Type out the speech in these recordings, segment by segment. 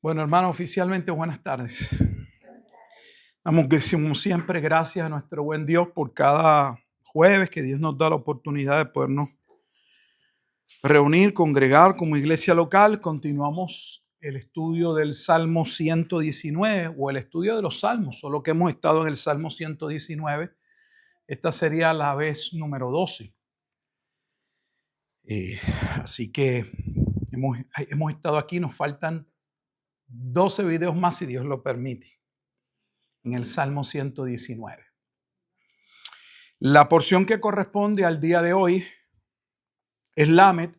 Bueno, hermano, oficialmente buenas tardes. Damos, como siempre, gracias a nuestro buen Dios por cada jueves que Dios nos da la oportunidad de podernos reunir, congregar como iglesia local. Continuamos el estudio del Salmo 119 o el estudio de los Salmos, solo que hemos estado en el Salmo 119. Esta sería la vez número 12. Así que hemos estado aquí, nos faltan 12 videos más si Dios lo permite, en el Salmo 119. La porción que corresponde al día de hoy es Lamed,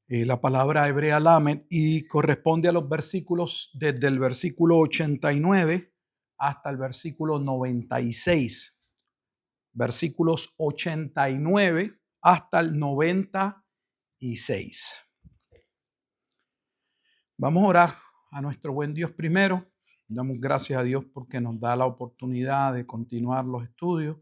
la palabra hebrea Lamed, y corresponde a los versículos desde el versículo 89 hasta el versículo 96. Versículos 89 hasta el 96. Vamos a orar a nuestro buen Dios primero. Damos gracias a Dios porque nos da la oportunidad de continuar los estudios.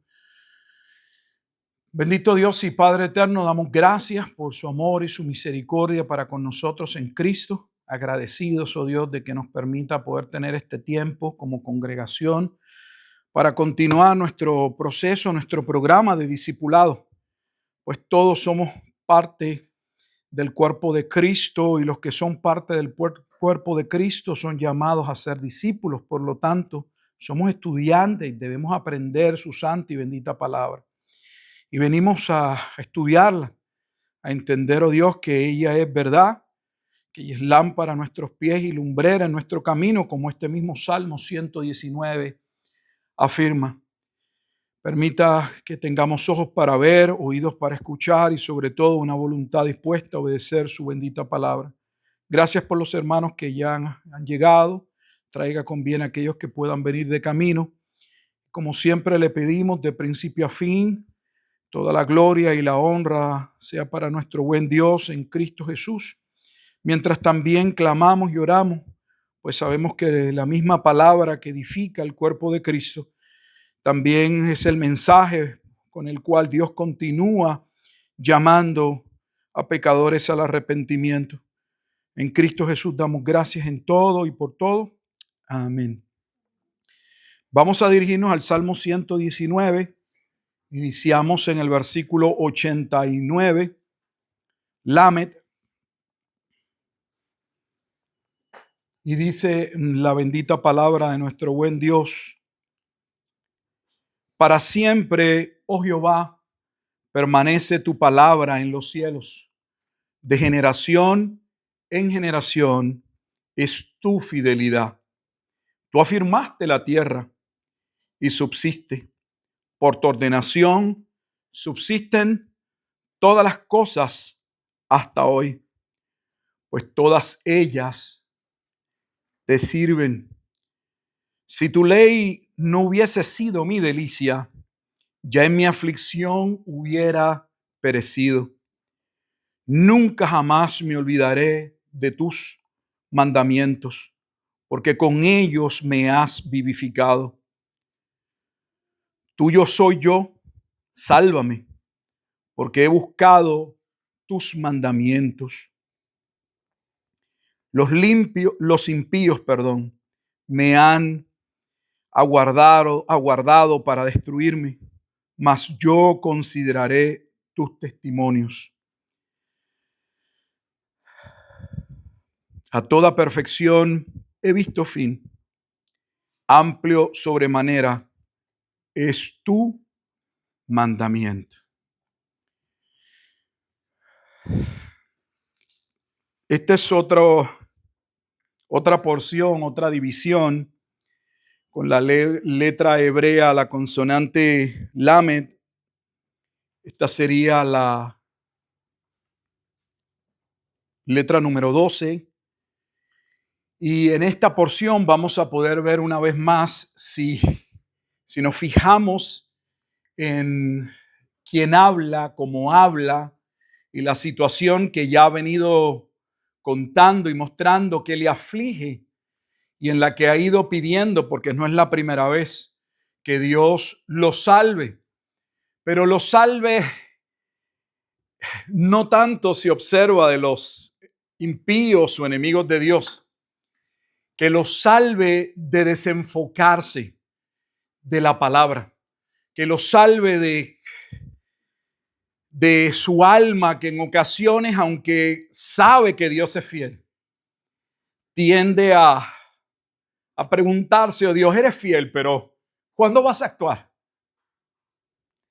Bendito Dios y Padre eterno, damos gracias por su amor y su misericordia para con nosotros en Cristo. Agradecidos, oh Dios, de que nos permita poder tener este tiempo como congregación para continuar nuestro proceso, nuestro programa de discipulado. Pues todos somos parte del cuerpo de Cristo y los que son parte del cuerpo de Cristo son llamados a ser discípulos. Por lo tanto, somos estudiantes y debemos aprender su santa y bendita palabra. Y venimos a estudiarla, a entender, oh Dios, que ella es verdad, que ella es lámpara a nuestros pies y lumbrera en nuestro camino, como este mismo Salmo 119 afirma. Permita que tengamos ojos para ver, oídos para escuchar y sobre todo una voluntad dispuesta a obedecer su bendita palabra. Gracias por los hermanos que ya han llegado. Traiga con bien a aquellos que puedan venir de camino. Como siempre le pedimos de principio a fin, toda la gloria y la honra sea para nuestro buen Dios en Cristo Jesús. Mientras también clamamos y oramos, pues sabemos que la misma palabra que edifica el cuerpo de Cristo también es el mensaje con el cual Dios continúa llamando a pecadores al arrepentimiento. En Cristo Jesús damos gracias en todo y por todo. Amén. Vamos a dirigirnos al Salmo 119. Iniciamos en el versículo 89, Lamed, y dice la bendita palabra de nuestro buen Dios: para siempre, oh Jehová, permanece tu palabra en los cielos. De generación en generación es tu fidelidad. Tú afirmaste la tierra y subsiste. Por tu ordenación subsisten todas las cosas hasta hoy, pues todas ellas te sirven. Si tu ley no hubiese sido mi delicia, ya en mi aflicción hubiera perecido. Nunca jamás me olvidaré de tus mandamientos, porque con ellos me has vivificado. Tuyo soy yo, sálvame, porque he buscado tus mandamientos. Los impíos, me han aguardado para destruirme, mas yo consideraré tus testimonios. A toda perfección he visto fin. Amplio sobremanera es tu mandamiento. Esta es otra porción, otra división con la letra hebrea, la consonante Lamed. Esta sería la letra número 12. Y en esta porción vamos a poder ver una vez más, si nos fijamos en quién habla, cómo habla, y la situación que ya ha venido contando y mostrando que le aflige y en la que ha ido pidiendo, porque no es la primera vez, que Dios lo salve. Pero lo salve no tanto se observa de los impíos o enemigos de Dios, que los salve de desenfocarse de la palabra, que los salve de su alma, que en ocasiones, aunque sabe que Dios es fiel, tiende a preguntarse: oh Dios, eres fiel, pero ¿cuándo vas a actuar?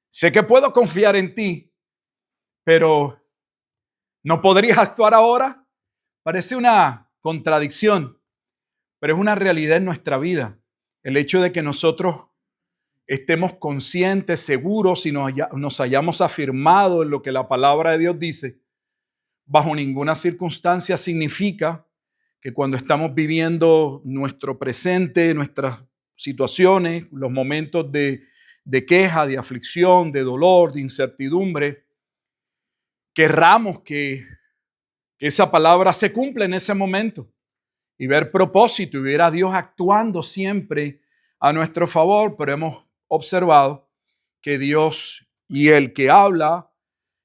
Sé que puedo confiar en ti, pero ¿no podrías actuar ahora? Parece una contradicción, pero es una realidad en nuestra vida. El hecho de que nosotros estemos conscientes, seguros y nos hayamos afirmado en lo que la palabra de Dios dice, bajo ninguna circunstancia significa que cuando estamos viviendo nuestro presente, nuestras situaciones, los momentos de queja, de aflicción, de dolor, de incertidumbre, querramos que esa palabra se cumpla en ese momento y ver propósito y ver a Dios actuando siempre a nuestro favor, pero hemos observado que Dios y el que habla,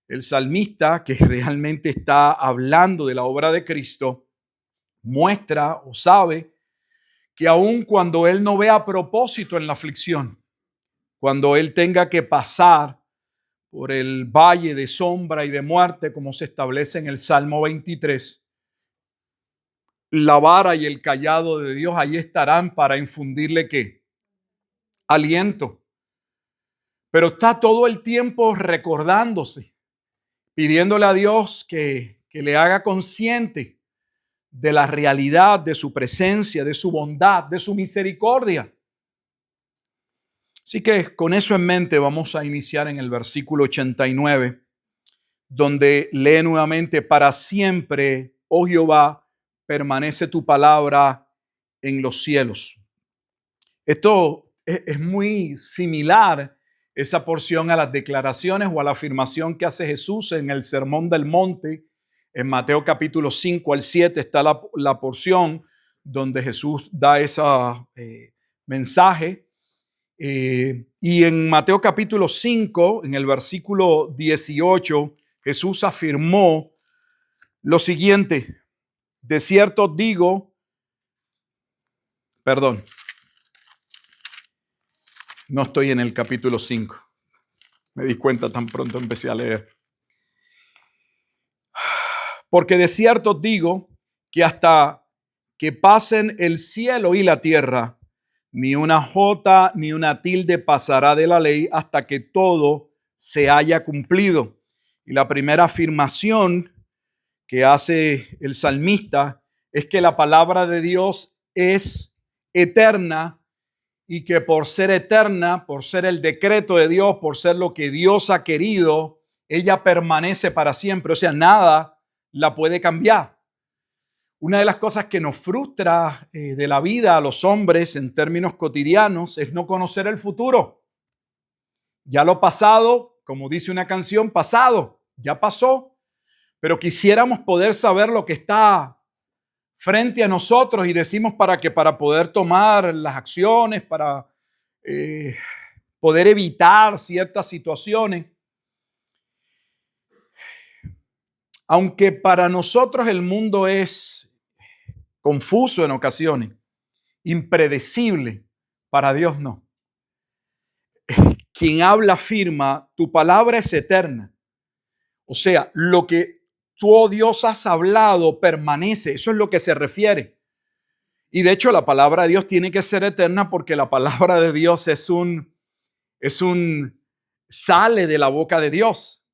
el salmista, que realmente está hablando de la obra de Cristo, muestra o sabe que aun cuando él no vea propósito en la aflicción, cuando él tenga que pasar por el valle de sombra y de muerte, como se establece en el Salmo 23, la vara y el cayado de Dios ahí estarán para infundirle ¿qué? Aliento. Pero está todo el tiempo recordándose, pidiéndole a Dios que le haga consciente de la realidad de su presencia, de su bondad, de su misericordia. Así que con eso en mente vamos a iniciar en el versículo 89, donde lee nuevamente: para siempre, oh Jehová, permanece tu palabra en los cielos. Esto es muy similar, esa porción, a las declaraciones o a la afirmación que hace Jesús en el Sermón del Monte. En Mateo capítulo 5 al 7 está la porción donde Jesús da ese mensaje. Y en Mateo capítulo 5, en el versículo 18, Jesús afirmó lo siguiente: de cierto digo, perdón, no estoy en el capítulo 5. Me di cuenta tan pronto empecé a leer. Porque de cierto digo que hasta que pasen el cielo y la tierra, ni una jota ni una tilde pasará de la ley hasta que todo se haya cumplido. Y la primera afirmación que hace el salmista es que la palabra de Dios es eterna y que por ser eterna, por ser el decreto de Dios, por ser lo que Dios ha querido, ella permanece para siempre. O sea, nada la puede cambiar. Una de las cosas que nos frustra de la vida a los hombres en términos cotidianos es no conocer el futuro. Ya lo pasado, como dice una canción, pasado, ya pasó. Pero quisiéramos poder saber lo que está frente a nosotros y decimos para poder tomar las acciones, para poder evitar ciertas situaciones. Aunque para nosotros el mundo es confuso en ocasiones, impredecible, para Dios no. Quien habla afirma: tu palabra es eterna. O sea, lo que tú, oh Dios, has hablado permanece. Eso es lo que se refiere. Y de hecho la palabra de Dios tiene que ser eterna porque la palabra de Dios sale de la boca de Dios.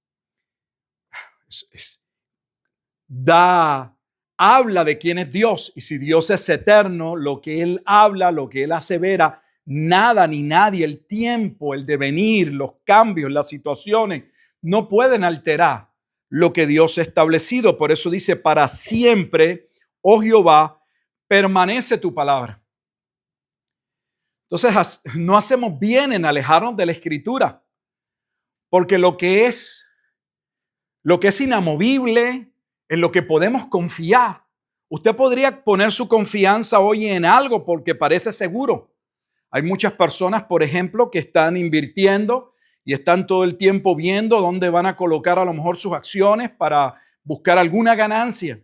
Habla de quién es Dios. Y si Dios es eterno, lo que Él habla, lo que Él asevera, nada ni nadie, el tiempo, el devenir, los cambios, las situaciones, no pueden alterar lo que Dios ha establecido. Por eso dice: para siempre, oh Jehová, permanece tu palabra. Entonces, no hacemos bien en alejarnos de la Escritura, porque lo que es inamovible, en lo que podemos confiar. Usted podría poner su confianza hoy en algo porque parece seguro. Hay muchas personas, por ejemplo, que están invirtiendo y están todo el tiempo viendo dónde van a colocar a lo mejor sus acciones para buscar alguna ganancia.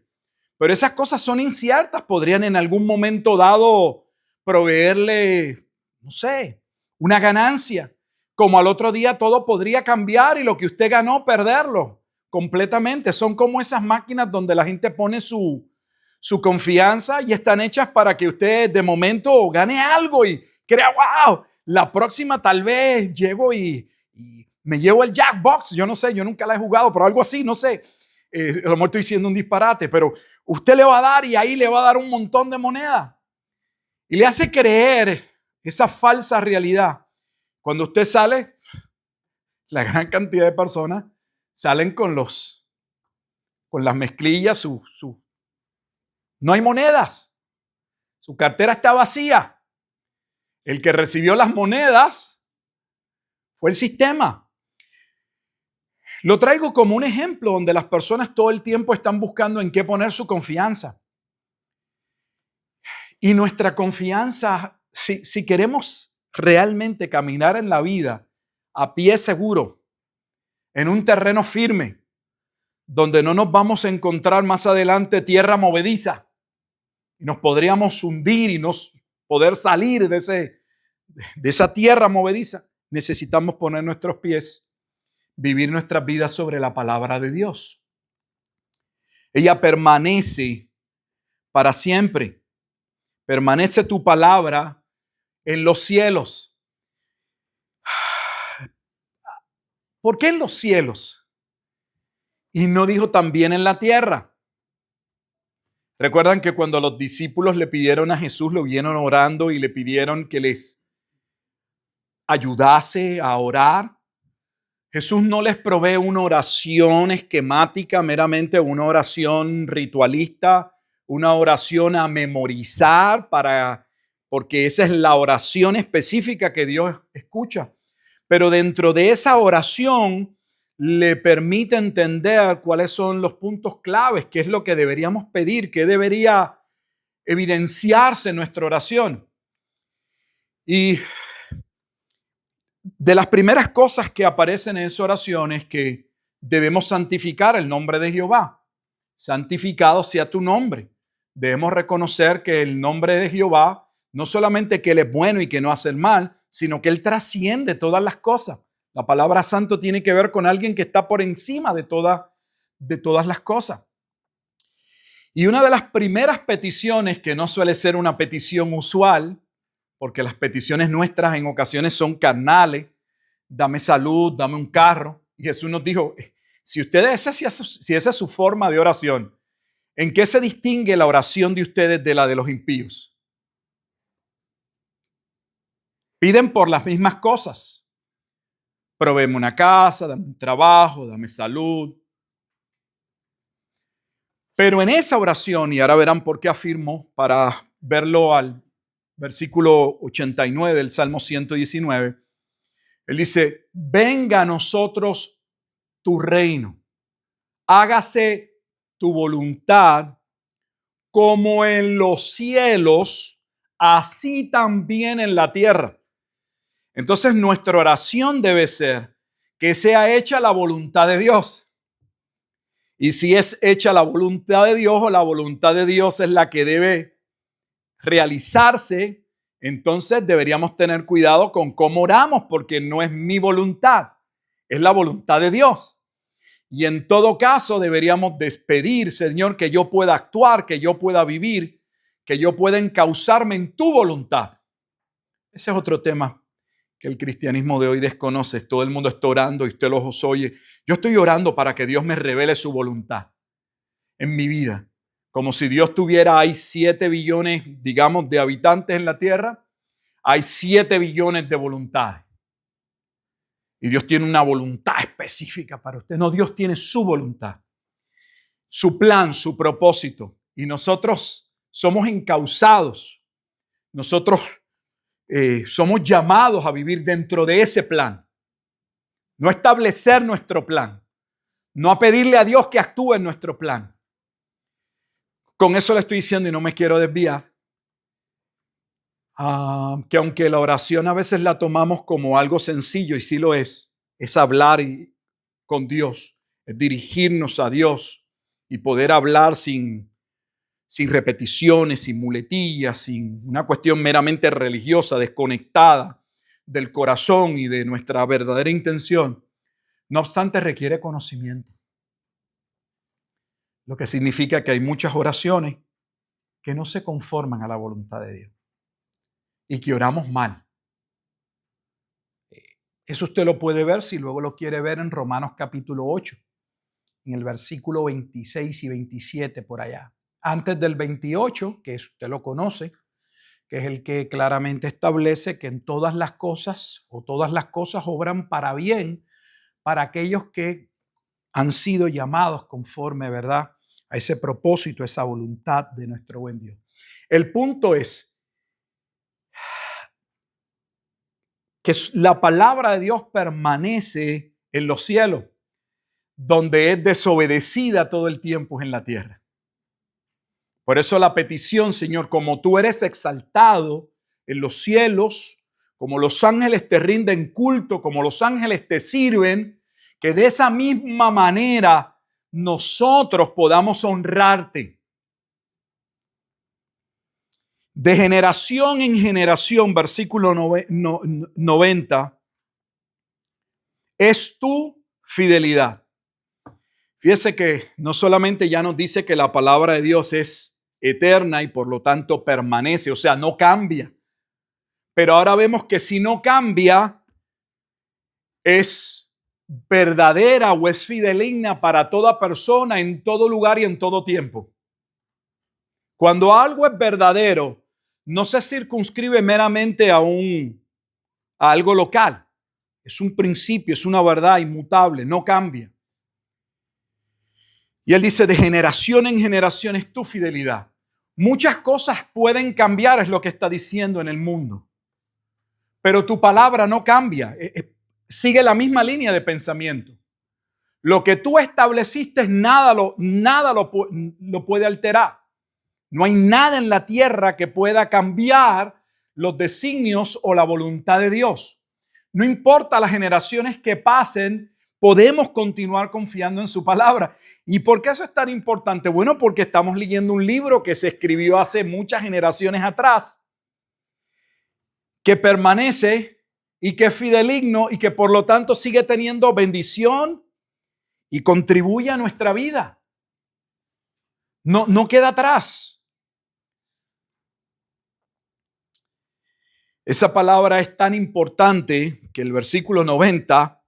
pero esas cosas son inciertas. Podrían en algún momento dado proveerle, no sé, una ganancia. Como al otro día todo podría cambiar y lo que usted ganó, perderlo completamente. Son como esas máquinas donde la gente pone su confianza y están hechas para que usted de momento gane algo y crea, wow, la próxima tal vez llego y me llevo el Jackbox. Yo no sé, yo nunca la he jugado, pero algo así, no sé. A lo mejor estoy diciendo un disparate, pero usted le va a dar y ahí le va a dar un montón de moneda. Y le hace creer esa falsa realidad. Cuando usted sale, la gran cantidad de personas salen con las mezclillas, no hay monedas. Su cartera está vacía. El que recibió las monedas fue el sistema. Lo traigo como un ejemplo donde las personas todo el tiempo están buscando en qué poner su confianza. Y nuestra confianza, si queremos realmente caminar en la vida a pie seguro, en un terreno firme, donde no nos vamos a encontrar más adelante tierra movediza y nos podríamos hundir y no poder salir de esa tierra movediza, necesitamos poner nuestros pies, vivir nuestras vidas sobre la palabra de Dios. Ella permanece para siempre. Permanece tu palabra en los cielos. ¿Por qué en los cielos? Y no dijo también en la tierra. Recuerdan que cuando los discípulos le pidieron a Jesús, lo vieron orando y le pidieron que les ayudase a orar. Jesús no les provee una oración esquemática, meramente una oración ritualista, una oración a memorizar porque esa es la oración específica que Dios escucha. Pero dentro de esa oración le permite entender cuáles son los puntos claves, qué es lo que deberíamos pedir, qué debería evidenciarse en nuestra oración. Y de las primeras cosas que aparecen en esa oración es que debemos santificar el nombre de Jehová. Santificado sea tu nombre. Debemos reconocer que el nombre de Jehová, no solamente que Él es bueno y que no hace el mal, sino que Él trasciende todas las cosas. La palabra santo tiene que ver con alguien que está por encima de todas las cosas. Y una de las primeras peticiones, que no suele ser una petición usual, porque las peticiones nuestras en ocasiones son carnales, dame salud, dame un carro. Y Jesús nos dijo, si esa es su forma de oración, ¿en qué se distingue la oración de ustedes de la de los impíos? Piden por las mismas cosas. Provéeme una casa, dame un trabajo, dame salud. Pero en esa oración, y ahora verán por qué afirmo, para verlo al versículo 89 del Salmo 119, Él dice, venga a nosotros tu reino, hágase tu voluntad como en los cielos, así también en la tierra. Entonces nuestra oración debe ser que sea hecha la voluntad de Dios. Y si es hecha la voluntad de Dios o la voluntad de Dios es la que debe realizarse, entonces deberíamos tener cuidado con cómo oramos, porque no es mi voluntad, es la voluntad de Dios. Y en todo caso deberíamos despedir, Señor, que yo pueda actuar, que yo pueda vivir, que yo pueda encauzarme en tu voluntad. Ese es otro tema que el cristianismo de hoy desconoce. Todo el mundo está orando y usted los oye. Yo estoy orando para que Dios me revele su voluntad en mi vida. Como si Dios tuviera, hay 7 billones, digamos, de habitantes en la tierra. Hay 7 billones de voluntades. Y Dios tiene una voluntad específica para usted. No, Dios tiene su voluntad, su plan, su propósito. Y nosotros somos encausados. Nosotros somos llamados a vivir dentro de ese plan. No establecer nuestro plan. No a pedirle a Dios que actúe en nuestro plan. Con eso le estoy diciendo, y no me quiero desviar, que aunque la oración a veces la tomamos como algo sencillo, y sí lo es hablar con Dios, es dirigirnos a Dios y poder hablar sin sin repeticiones, sin muletillas, sin una cuestión meramente religiosa, desconectada del corazón y de nuestra verdadera intención. No obstante, requiere conocimiento, lo que significa que hay muchas oraciones que no se conforman a la voluntad de Dios y que oramos mal. Eso usted lo puede ver si luego lo quiere ver en Romanos capítulo 8, en el versículo 26 y 27 por allá. Antes del 28, que usted lo conoce, que es el que claramente establece que en todas las cosas obran para bien para aquellos que han sido llamados conforme, ¿verdad?, a ese propósito, esa voluntad de nuestro buen Dios. El punto es que la palabra de Dios permanece en los cielos, donde es desobedecida todo el tiempo en la tierra. Por eso la petición, Señor, como tú eres exaltado en los cielos, como los ángeles te rinden culto, como los ángeles te sirven, que de esa misma manera nosotros podamos honrarte. De generación en generación, versículo 90, es tu fidelidad. Fíjese que no solamente ya nos dice que la palabra de Dios es eterna y por lo tanto permanece, o sea, no cambia. Pero ahora vemos que si no cambia, es verdadera o es fideligna para toda persona, en todo lugar y en todo tiempo. Cuando algo es verdadero, no se circunscribe meramente a algo local. Es un principio, es una verdad inmutable, no cambia. Y él dice, de generación en generación es tu fidelidad. Muchas cosas pueden cambiar, es lo que está diciendo en el mundo. Pero tu palabra no cambia, sigue la misma línea de pensamiento. Lo que tú estableciste, nada lo puede alterar. No hay nada en la tierra que pueda cambiar los designios o la voluntad de Dios. No importa las generaciones que pasen, podemos continuar confiando en su palabra. ¿Y por qué eso es tan importante? Bueno, porque estamos leyendo un libro que se escribió hace muchas generaciones atrás, que permanece y que es fideligno y que por lo tanto sigue teniendo bendición y contribuye a nuestra vida. No queda atrás. Esa palabra es tan importante que el versículo 90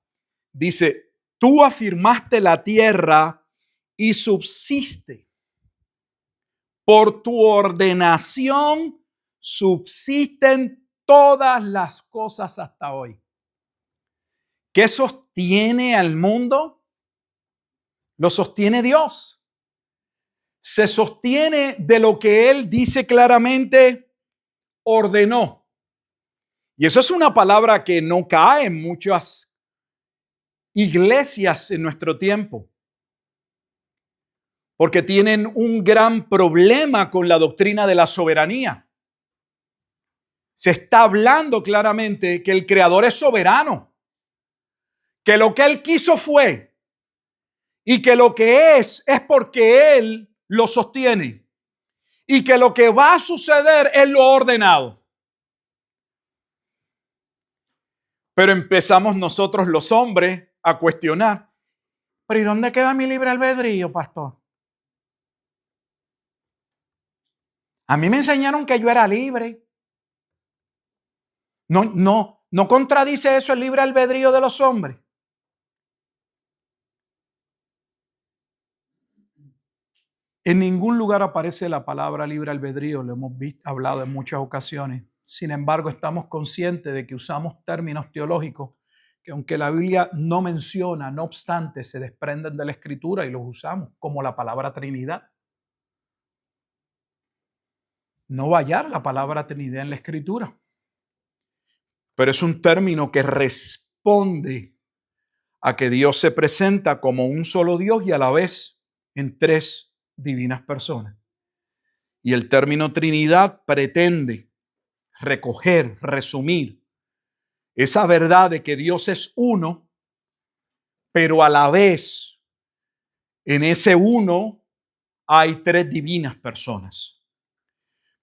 dice, tú afirmaste la tierra y subsiste. Por tu ordenación subsisten todas las cosas hasta hoy. ¿Qué sostiene al mundo? Lo sostiene Dios. Se sostiene de lo que Él dice claramente, ordenó. Y eso es una palabra que no cae en muchas iglesias en nuestro tiempo, porque tienen un gran problema con la doctrina de la soberanía. Se está hablando claramente que el Creador es soberano, que lo que Él quiso fue y que lo que es porque Él lo sostiene y que lo que va a suceder Él lo ha ordenado. Pero empezamos nosotros los hombres a cuestionar, pero ¿y dónde queda mi libre albedrío, pastor? A mí me enseñaron que yo era libre. No contradice eso el libre albedrío de los hombres. En ningún lugar aparece la palabra libre albedrío, lo hemos hablado en muchas ocasiones. Sin embargo, estamos conscientes de que usamos términos teológicos que aunque la Biblia no menciona, no obstante, se desprenden de la Escritura y los usamos, como la palabra Trinidad. No va a hallar la palabra Trinidad en la Escritura, pero es un término que responde a que Dios se presenta como un solo Dios y a la vez en tres divinas personas. Y el término Trinidad pretende recoger, resumir esa verdad de que Dios es uno, pero a la vez en ese uno hay tres divinas personas.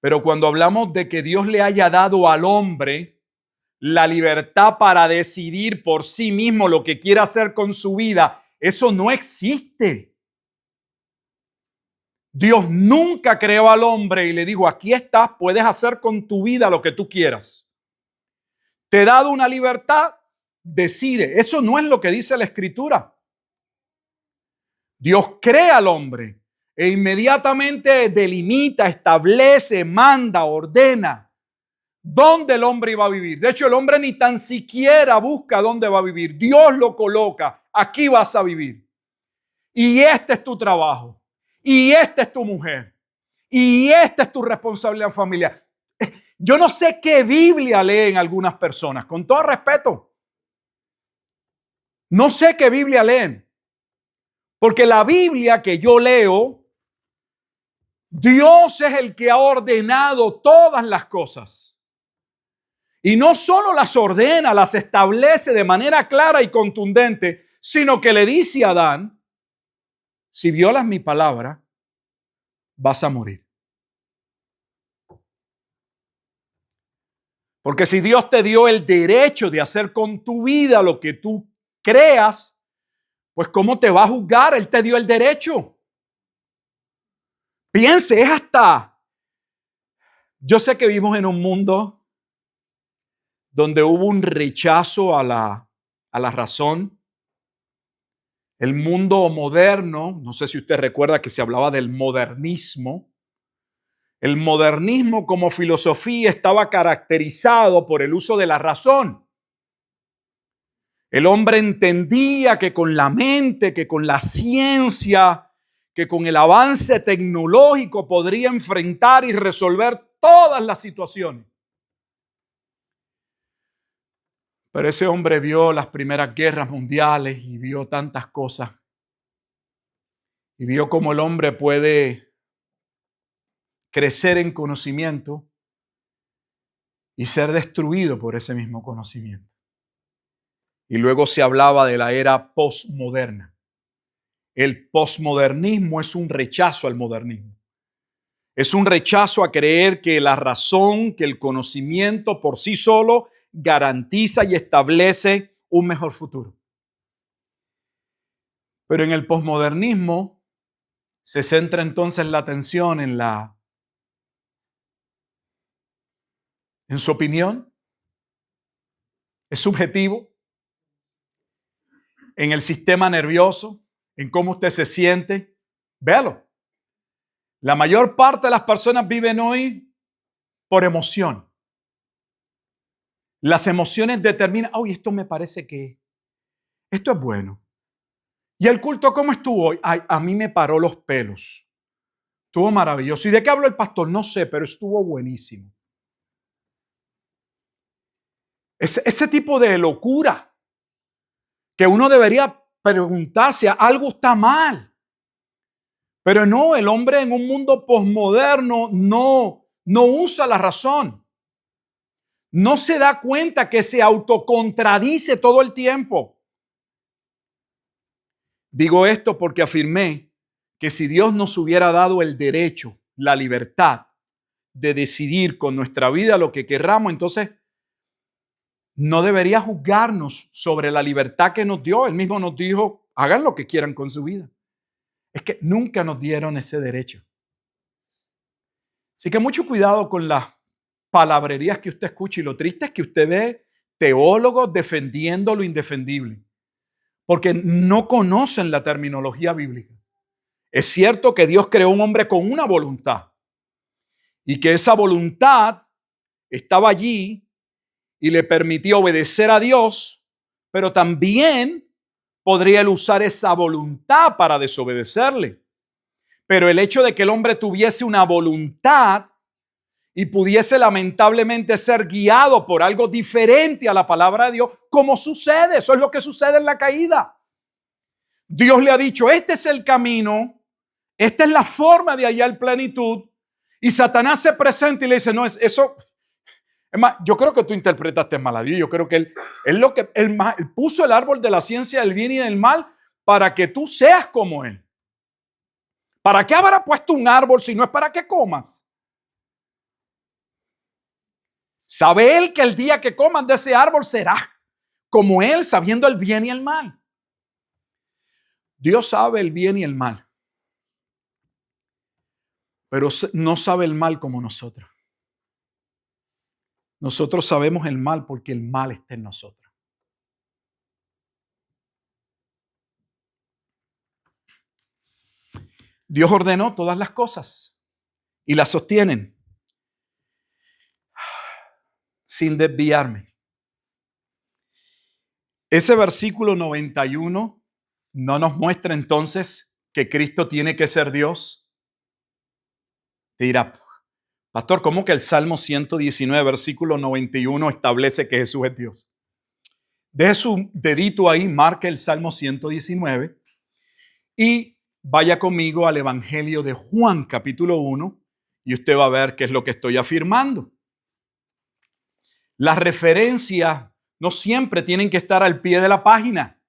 Pero cuando hablamos de que Dios le haya dado al hombre la libertad para decidir por sí mismo lo que quiere hacer con su vida, eso no existe. Dios nunca creó al hombre y le dijo, aquí estás, puedes hacer con tu vida lo que tú quieras. Te he dado una libertad, decide. Eso no es lo que dice la Escritura. Dios crea al hombre e inmediatamente delimita, establece, manda, ordena dónde el hombre iba a vivir. De hecho, el hombre ni tan siquiera busca dónde va a vivir. Dios lo coloca. Aquí vas a vivir. Y este es tu trabajo. Y esta es tu mujer. Y esta es tu responsabilidad familiar. Yo no sé qué Biblia leen algunas personas, con todo respeto. No sé qué Biblia leen. Porque la Biblia que yo leo, Dios es el que ha ordenado todas las cosas. Y no solo las ordena, las establece de manera clara y contundente, sino que le dice a Adán, si violas mi palabra, vas a morir. Porque si Dios te dio el derecho de hacer con tu vida lo que tú creas, pues ¿cómo te va a juzgar? Él te dio el derecho. Piense, es hasta... Yo sé que vivimos en un mundo donde hubo un rechazo a la razón. El mundo moderno, no sé si usted recuerda que se hablaba del modernismo. El modernismo como filosofía estaba caracterizado por el uso de la razón. El hombre entendía que con la mente, que con la ciencia, que con el avance tecnológico podría enfrentar y resolver todas las situaciones. Pero ese hombre vio las primeras guerras mundiales y vio tantas cosas. Y vio cómo el hombre puede crecer en conocimiento y ser destruido por ese mismo conocimiento. Y luego se hablaba de la era postmoderna. El postmodernismo es un rechazo al modernismo. Es un rechazo a creer que la razón, que el conocimiento por sí solo garantiza y establece un mejor futuro. Pero en el posmodernismo se centra entonces la atención en su opinión, es subjetivo, en el sistema nervioso, en cómo usted se siente. Véalo. La mayor parte de las personas viven hoy por emoción. Las emociones determinan, uy, esto me parece que esto es bueno. ¿Y el culto cómo estuvo hoy? Ay, a mí me paró los pelos. Estuvo maravilloso. ¿Y de qué habló el pastor? No sé, pero estuvo buenísimo. Ese tipo de locura que uno debería preguntarse, algo está mal. Pero no, el hombre en un mundo posmoderno no usa la razón. No se da cuenta que se autocontradice todo el tiempo. Digo esto porque afirmé que si Dios nos hubiera dado el derecho, la libertad de decidir con nuestra vida lo que querramos, entonces no debería juzgarnos sobre la libertad que nos dio. Él mismo nos dijo, hagan lo que quieran con su vida. Es que nunca nos dieron ese derecho. Así que mucho cuidado con las palabrerías que usted escucha, y lo triste es que usted ve teólogos defendiendo lo indefendible, porque no conocen la terminología bíblica. Es cierto que Dios creó un hombre con una voluntad y que esa voluntad estaba allí y le permitió obedecer a Dios, pero también podría él usar esa voluntad para desobedecerle. Pero el hecho de que el hombre tuviese una voluntad y pudiese lamentablemente ser guiado por algo diferente a la palabra de Dios, como sucede, eso es lo que sucede en la caída. Dios le ha dicho, este es el camino, esta es la forma de hallar plenitud, y Satanás se presenta y le dice, no, eso, es más, yo creo que tú interpretaste mal a Dios, yo creo que él puso el árbol de la ciencia del bien y del mal para que tú seas como él, ¿Para qué habrá puesto un árbol si no es para que comas? Sabe él que el día que comas de ese árbol será como él, sabiendo el bien y el mal. Dios sabe el bien y el mal, pero no sabe el mal como nosotros. Nosotros sabemos el mal porque el mal está en nosotros. Dios ordenó todas las cosas y las sostienen sin desviarme. Ese versículo 91 no nos muestra entonces que Cristo tiene que ser Dios. Te dirá, pastor, ¿cómo que el Salmo 119, versículo 91 establece que Jesús es Dios? Deje su dedito ahí, marque el Salmo 119 y vaya conmigo al Evangelio de Juan, capítulo 1, y usted va a ver qué es lo que estoy afirmando. Las referencias no siempre tienen que estar al pie de la página.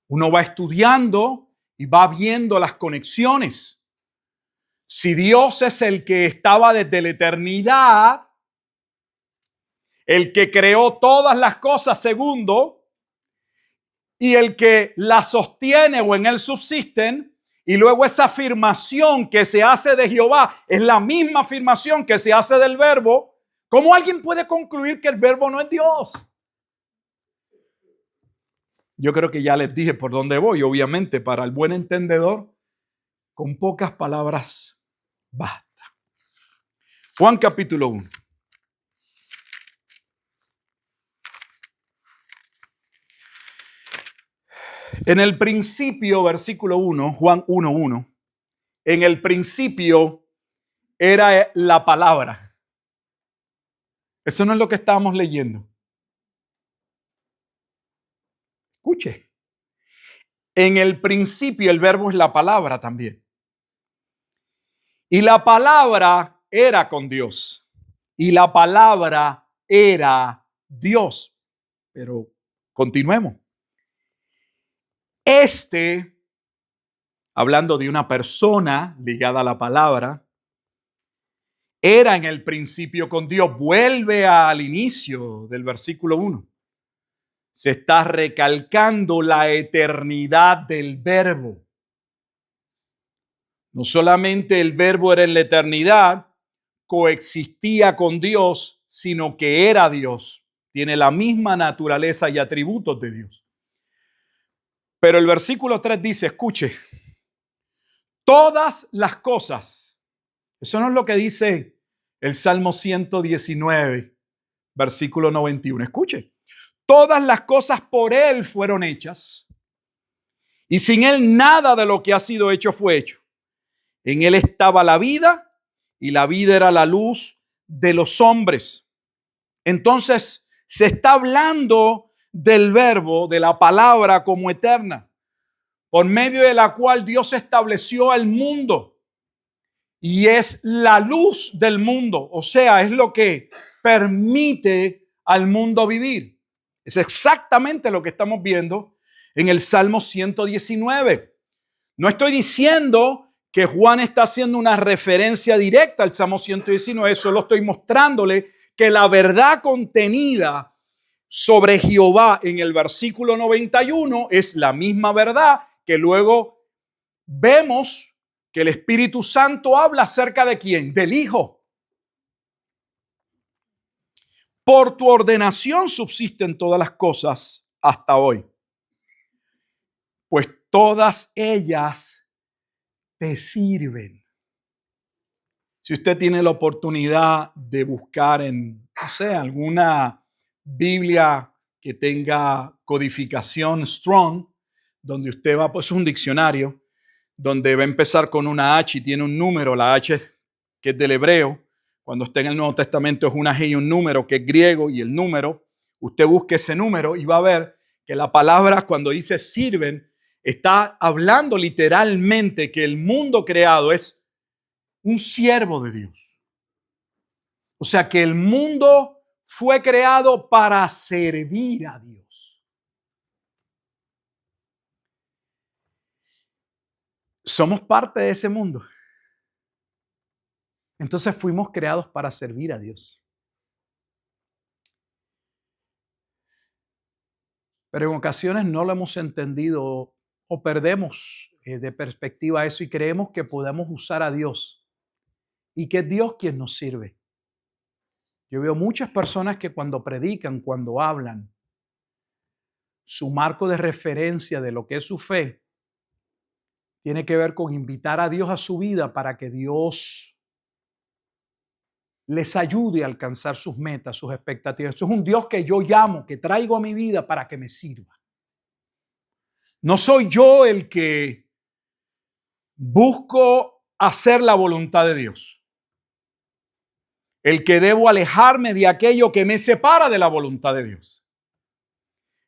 Uno va estudiando y va viendo las conexiones. Si Dios es el que estaba desde la eternidad, el que creó todas las cosas, segundo, y el que las sostiene o en él subsisten, y luego esa afirmación que se hace de Jehová es la misma afirmación que se hace del verbo, ¿cómo alguien puede concluir que el verbo no es Dios? Yo creo que ya les dije por dónde voy. Obviamente, para el buen entendedor, con pocas palabras basta. Juan capítulo 1. En el principio, versículo 1, Juan 1:1, en el principio era la palabra. Eso no es lo que estábamos leyendo. Escuche. En el principio el verbo es la palabra también. Y la palabra era con Dios. Y la palabra era Dios. Pero continuemos. Hablando de una persona ligada a la palabra, era en el principio con Dios. Vuelve al inicio del versículo 1. Se está recalcando la eternidad del verbo. No solamente el verbo era en la eternidad, coexistía con Dios, sino que era Dios. Tiene la misma naturaleza y atributos de Dios. Pero el versículo 3 dice, escuche, todas las cosas. Eso no es lo que dice el Salmo 119, versículo 91. Escuche, todas las cosas por Él fueron hechas y sin Él nada de lo que ha sido hecho fue hecho. En Él estaba la vida y la vida era la luz de los hombres. Entonces se está hablando del verbo, de la palabra como eterna, por medio de la cual Dios estableció el mundo y es la luz del mundo, o sea, es lo que permite al mundo vivir. Es exactamente lo que estamos viendo en el Salmo 119. No estoy diciendo que Juan está haciendo una referencia directa al Salmo 119, solo estoy mostrándole que la verdad contenida sobre Jehová en el versículo 91 es la misma verdad que luego vemos que el Espíritu Santo habla acerca de ¿quién? Del Hijo. Por tu ordenación subsisten todas las cosas hasta hoy, pues todas ellas te sirven. Si usted tiene la oportunidad de buscar en, no sé, alguna Biblia que tenga codificación strong, donde usted va, pues es un diccionario, donde va a empezar con una H y tiene un número, la H que es del hebreo, cuando está en el Nuevo Testamento es una G y un número que es griego y el número, usted busque ese número y va a ver que la palabra cuando dice sirven, está hablando literalmente que el mundo creado es un siervo de Dios. O sea que el mundo fue creado para servir a Dios. Somos parte de ese mundo. Entonces fuimos creados para servir a Dios. Pero en ocasiones no lo hemos entendido o perdemos de perspectiva eso y creemos que podemos usar a Dios y que es Dios quien nos sirve. Yo veo muchas personas que cuando predican, cuando hablan, su marco de referencia de lo que es su fe tiene que ver con invitar a Dios a su vida para que Dios les ayude a alcanzar sus metas, sus expectativas. Eso es un Dios que yo llamo, que traigo a mi vida para que me sirva. No soy yo el que busco hacer la voluntad de Dios, el que debo alejarme de aquello que me separa de la voluntad de Dios,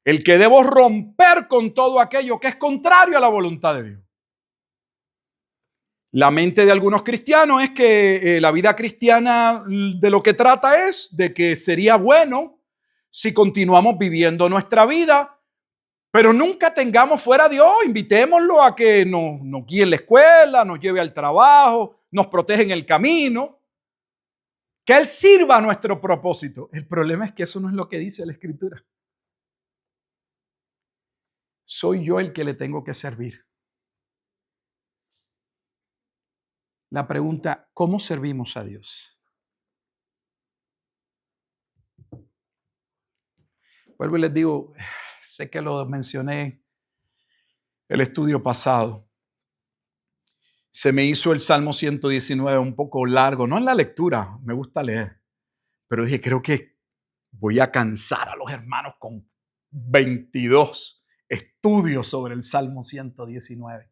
el que debo romper con todo aquello que es contrario a la voluntad de Dios. La mente de algunos cristianos es que la vida cristiana de lo que trata es de que sería bueno si continuamos viviendo nuestra vida, pero nunca tengamos fuera a Dios. Invitémoslo a que nos guíe en la escuela, nos lleve al trabajo, nos protege en el camino, que Él sirva a nuestro propósito. El problema es que eso no es lo que dice la Escritura. Soy yo el que le tengo que servir. La pregunta, ¿cómo servimos a Dios? Vuelvo y les digo, sé que lo mencioné el estudio pasado. Se me hizo el Salmo 119 un poco largo, no en la lectura, me gusta leer, pero dije, creo que voy a cansar a los hermanos con 22 estudios sobre el Salmo 119.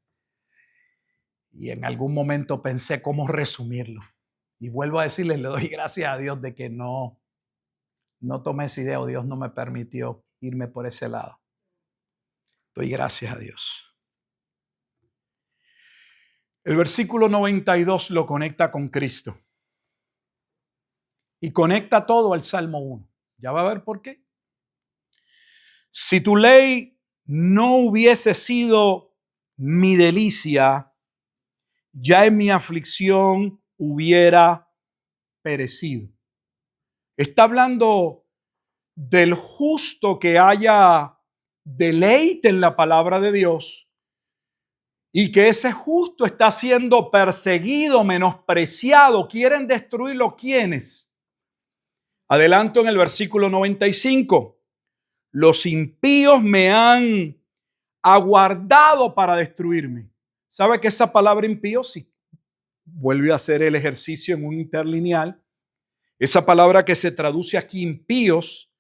Y en algún momento pensé cómo resumirlo. Y vuelvo a decirles, le doy gracias a Dios de que no tomé esa idea o Dios no me permitió irme por ese lado. Doy gracias a Dios. El versículo 92 lo conecta con Cristo. Y conecta todo al Salmo 1. Ya va a ver por qué. Si tu ley no hubiese sido mi delicia, ya en mi aflicción hubiera perecido. Está hablando del justo que haya deleite en la palabra de Dios y que ese justo está siendo perseguido, menospreciado. ¿Quieren destruirlo? ¿Quiénes? Adelanto en el versículo 95. Los impíos me han aguardado para destruirme. ¿Sabe que esa palabra impío, si vuelve a hacer el ejercicio en un interlineal, esa palabra que se traduce aquí impíos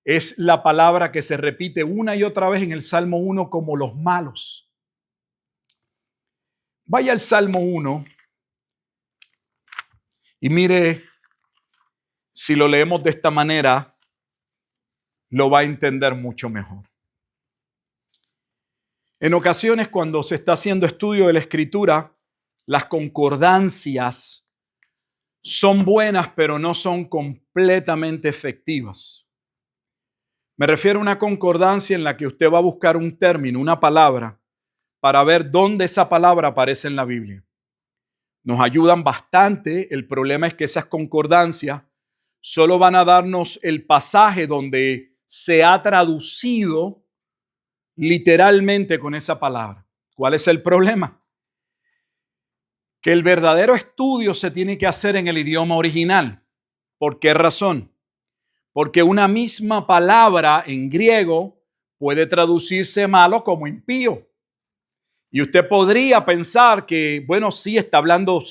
es la palabra que se repite una y otra vez en el Salmo 1 como los malos? Vaya al Salmo 1 y mire, si lo leemos de esta manera, lo va a entender mucho mejor. En ocasiones, cuando se está haciendo estudio de la Escritura, las concordancias son buenas, pero no son completamente efectivas. Me refiero a una concordancia en la que usted va a buscar un término, una palabra, para ver dónde esa palabra aparece en la Biblia. Nos ayudan bastante. El problema es que esas concordancias solo van a darnos el pasaje donde se ha traducido literalmente con esa palabra. ¿Cuál es el problema? Que el verdadero estudio se tiene que hacer en el idioma original. ¿Por qué razón? Porque una misma palabra en griego puede traducirse malo como impío. Y usted podría pensar que, bueno, sí está hablando,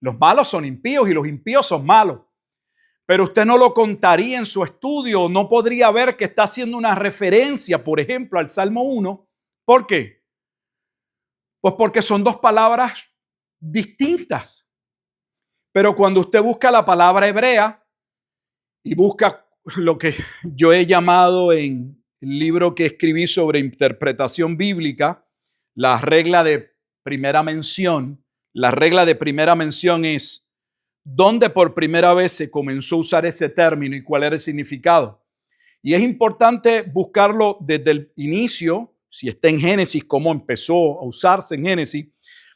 los malos son impíos y los impíos son malos. Pero usted no lo contaría en su estudio, no podría ver que está haciendo una referencia, por ejemplo, al Salmo 1. ¿Por qué? Pues porque son dos palabras distintas. Pero cuando usted busca la palabra hebrea y busca lo que yo he llamado en el libro que escribí sobre interpretación bíblica, la regla de primera mención, la regla de primera mención es dónde por primera vez se comenzó a usar ese término y cuál era el significado. Y es importante buscarlo desde el inicio, si está en Génesis, cómo empezó a usarse en Génesis,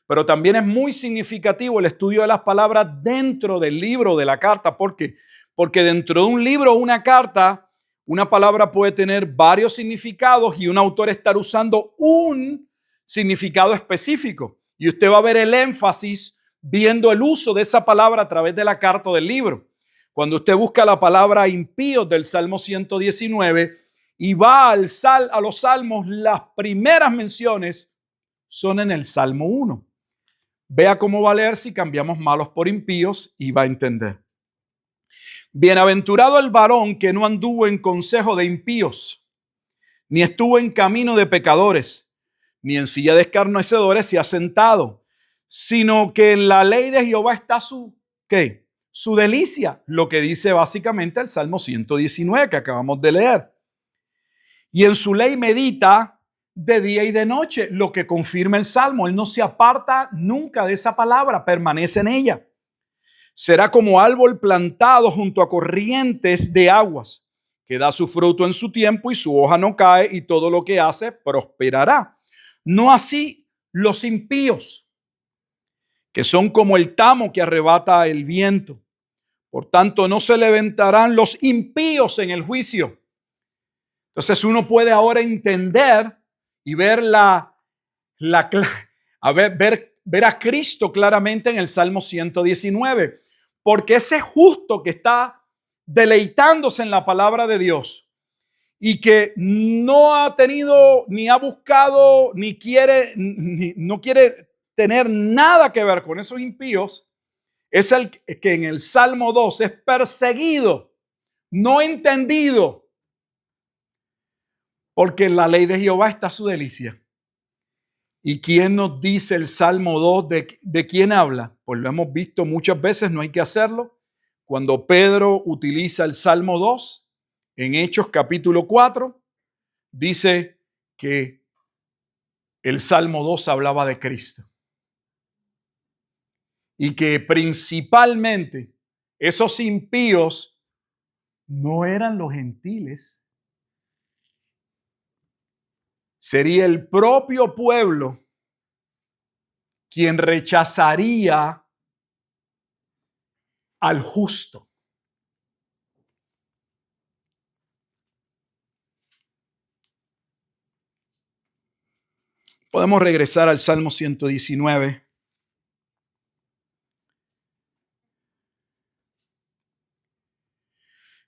pero también es muy significativo el estudio de las palabras dentro del libro de la carta. ¿Por qué? Porque dentro de un libro o una carta, una palabra puede tener varios significados y un autor estar usando un significado específico. Y usted va a ver el énfasis viendo el uso de esa palabra a través de la carta o del libro. Cuando usted busca la palabra impíos del Salmo 119 y va a los salmos, las primeras menciones son en el Salmo 1. Vea cómo va a leer si cambiamos malos por impíos y va a entender. Bienaventurado el varón que no anduvo en consejo de impíos, ni estuvo en camino de pecadores, ni en silla de escarnecedores se ha sentado, sino que en la ley de Jehová está ¿qué? Su delicia, lo que dice básicamente el Salmo 119 que acabamos de leer. Y en su ley medita de día y de noche, lo que confirma el Salmo. Él no se aparta nunca de esa palabra, permanece en ella. Será como árbol plantado junto a corrientes de aguas, que da su fruto en su tiempo y su hoja no cae y todo lo que hace prosperará. No así los impíos, que son como el tamo que arrebata el viento. Por tanto, no se levantarán los impíos en el juicio. Entonces uno puede ahora entender y ver ver a Cristo claramente en el Salmo 119, porque ese justo que está deleitándose en la palabra de Dios y que no ha tenido, ni ha buscado, ni quiere, no quiere tener nada que ver con esos impíos, es el que en el Salmo 2 es perseguido, no entendido, porque en la ley de Jehová está su delicia. ¿Y quién nos dice el Salmo 2 de quién habla? Pues lo hemos visto muchas veces, no hay que hacerlo. Cuando Pedro utiliza el Salmo 2 en Hechos capítulo 4, dice que el Salmo 2 hablaba de Cristo. Y que principalmente esos impíos no eran los gentiles. Sería el propio pueblo quien rechazaría al justo. Podemos regresar al Salmo 119.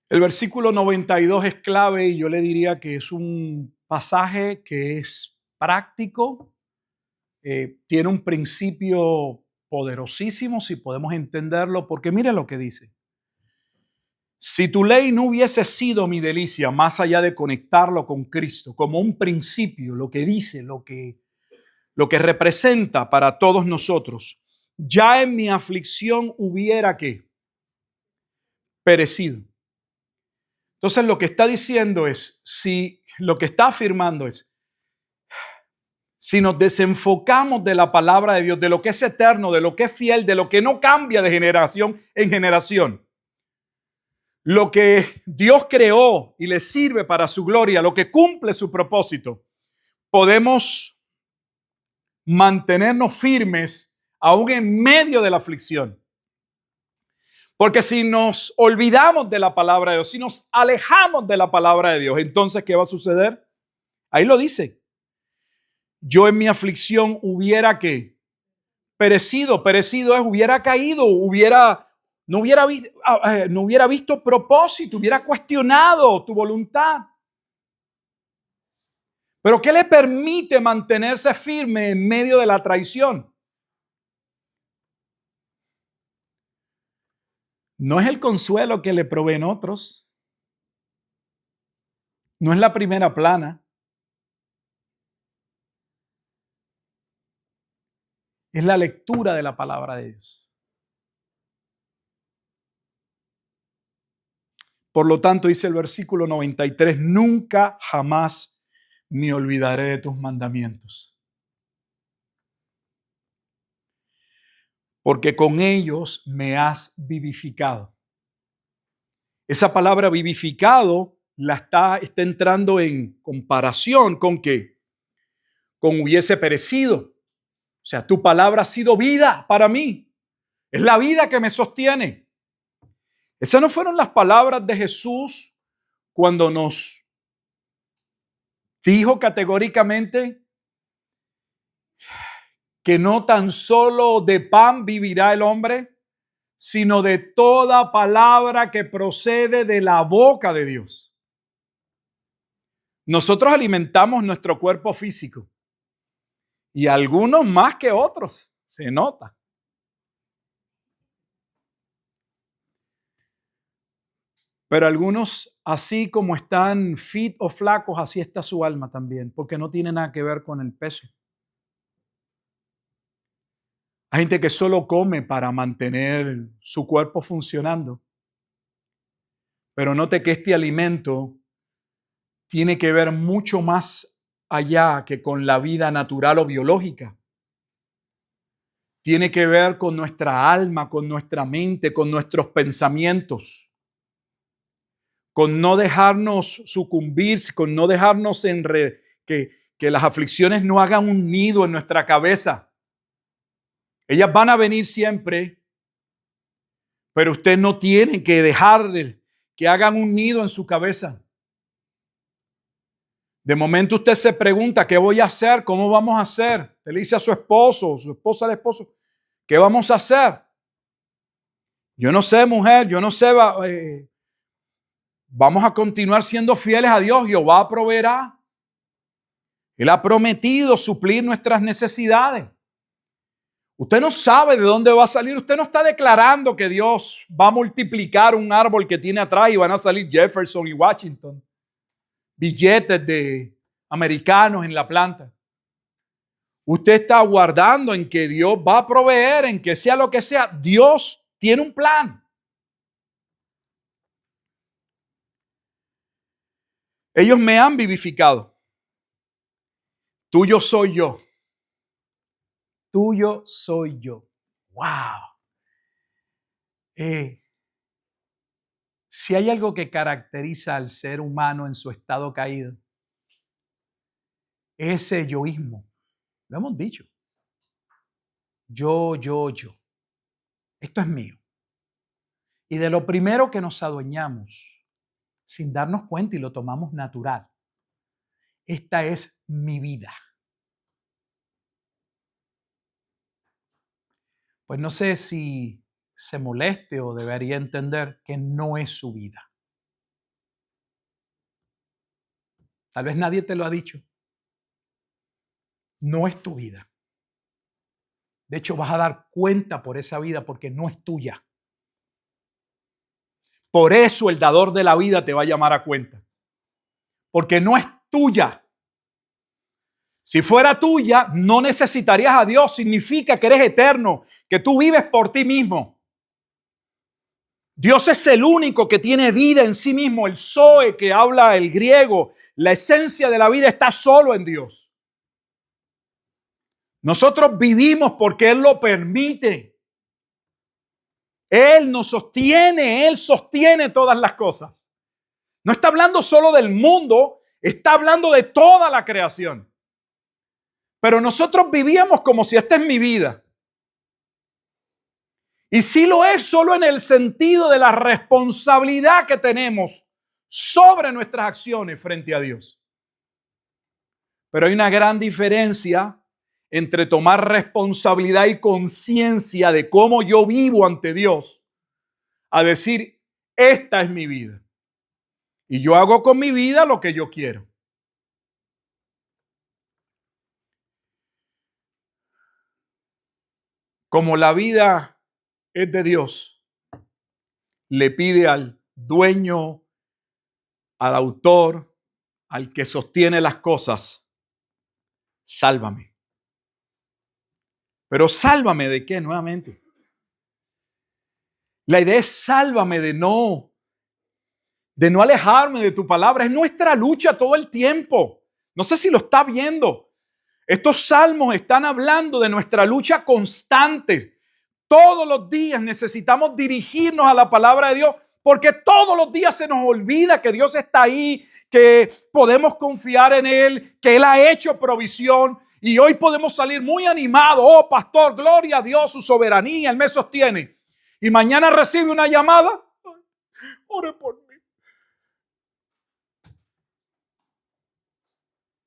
El versículo 92 es clave y yo le diría que es un pasaje que es práctico, tiene un principio poderosísimo si podemos entenderlo, porque mire lo que dice. Si tu ley no hubiese sido mi delicia, más allá de conectarlo con Cristo, como un principio, lo que dice, lo que representa para todos nosotros, ya en mi aflicción hubiera ¿qué? Perecido. Entonces lo que está diciendo es, lo que está afirmando es, si nos desenfocamos de la palabra de Dios, de lo que es eterno, de lo que es fiel, de lo que no cambia de generación en generación, lo que Dios creó y le sirve para su gloria, lo que cumple su propósito, podemos mantenernos firmes aún en medio de la aflicción. Porque si nos olvidamos de la palabra de Dios, si nos alejamos de la palabra de Dios, entonces, ¿qué va a suceder? Ahí lo dice. Yo en mi aflicción hubiera ¿qué? Perecido es, hubiera caído, no hubiera visto propósito, hubiera cuestionado tu voluntad. Pero ¿qué le permite mantenerse firme en medio de la traición? No es el consuelo que le proveen otros. No es la primera plana. Es la lectura de la palabra de Dios. Por lo tanto, dice el versículo 93, nunca jamás me olvidaré de tus mandamientos, porque con ellos me has vivificado. Esa palabra vivificado está entrando en comparación con ¿qué? Con hubiese perecido. sea, tu palabra ha sido vida para mí. Es la vida que me sostiene. Esas no fueron las palabras de Jesús cuando nos dijo categóricamente que no tan solo de pan vivirá el hombre, sino de toda palabra que procede de la boca de Dios. Nosotros alimentamos nuestro cuerpo físico y algunos más que otros, se nota. Pero algunos, así como están fit o flacos, así está su alma también, porque no tiene nada que ver con el peso. Hay gente que solo come para mantener su cuerpo funcionando. Pero note que este alimento tiene que ver mucho más allá que con la vida natural o biológica. Tiene que ver con nuestra alma, con nuestra mente, con nuestros pensamientos, con no dejarnos sucumbir, con no dejarnos que las aflicciones no hagan un nido en nuestra cabeza. Ellas van a venir siempre, pero usted no tiene que dejar que hagan un nido en su cabeza. De momento usted se pregunta, ¿qué voy a hacer? ¿Cómo vamos a hacer? Usted le dice a su esposo, su esposa al esposo, ¿qué vamos a hacer? Yo no sé, mujer, yo no sé. Vamos a continuar siendo fieles a Dios. Jehová proveerá. Él ha prometido suplir nuestras necesidades. Usted no sabe de dónde va a salir. Usted no está declarando que Dios va a multiplicar un árbol que tiene atrás y van a salir Jefferson y Washington. Billetes de americanos en la planta. Usted está guardando en que Dios va a proveer, en que sea lo que sea. Dios tiene un plan. Ellos me han vivificado. Tuyo soy yo. Tuyo soy yo. ¡Wow! Si hay algo que caracteriza al ser humano en su estado caído, es ese yoísmo. Lo hemos dicho. Yo. Esto es mío. Y de lo primero que nos adueñamos, sin darnos cuenta y lo tomamos natural, esta es mi vida. Pues no sé si se moleste o debería entender que no es su vida. Tal vez nadie te lo ha dicho. No es tu vida. De hecho, vas a dar cuenta por esa vida porque no es tuya. Por eso el dador de la vida te va a llamar a cuenta. Porque no es tuya. Si fuera tuya, no necesitarías a Dios. Significa que eres eterno, que tú vives por ti mismo. Dios es el único que tiene vida en sí mismo. El Zoe que habla el griego, la esencia de la vida está solo en Dios. Nosotros vivimos porque Él lo permite. Él nos sostiene, Él sostiene todas las cosas. No está hablando solo del mundo, está hablando de toda la creación. Pero nosotros vivíamos como si esta es mi vida. Y sí lo es solo en el sentido de la responsabilidad que tenemos sobre nuestras acciones frente a Dios. Pero hay una gran diferencia entre tomar responsabilidad y conciencia de cómo yo vivo ante Dios, a decir, esta es mi vida. Y yo hago con mi vida lo que yo quiero. Como la vida es de Dios, le pide al dueño, al autor, al que sostiene las cosas, sálvame. Pero sálvame ¿de qué? Nuevamente. La idea es sálvame de no alejarme de tu palabra. Es nuestra lucha todo el tiempo. No sé si lo está viendo. Estos salmos están hablando de nuestra lucha constante. Todos los días necesitamos dirigirnos a la palabra de Dios porque todos los días se nos olvida que Dios está ahí, que podemos confiar en Él, que Él ha hecho provisión Y hoy podemos salir muy animados. Oh, pastor, gloria a Dios, su soberanía, Él me sostiene. Y mañana recibe una llamada. Ore por mí.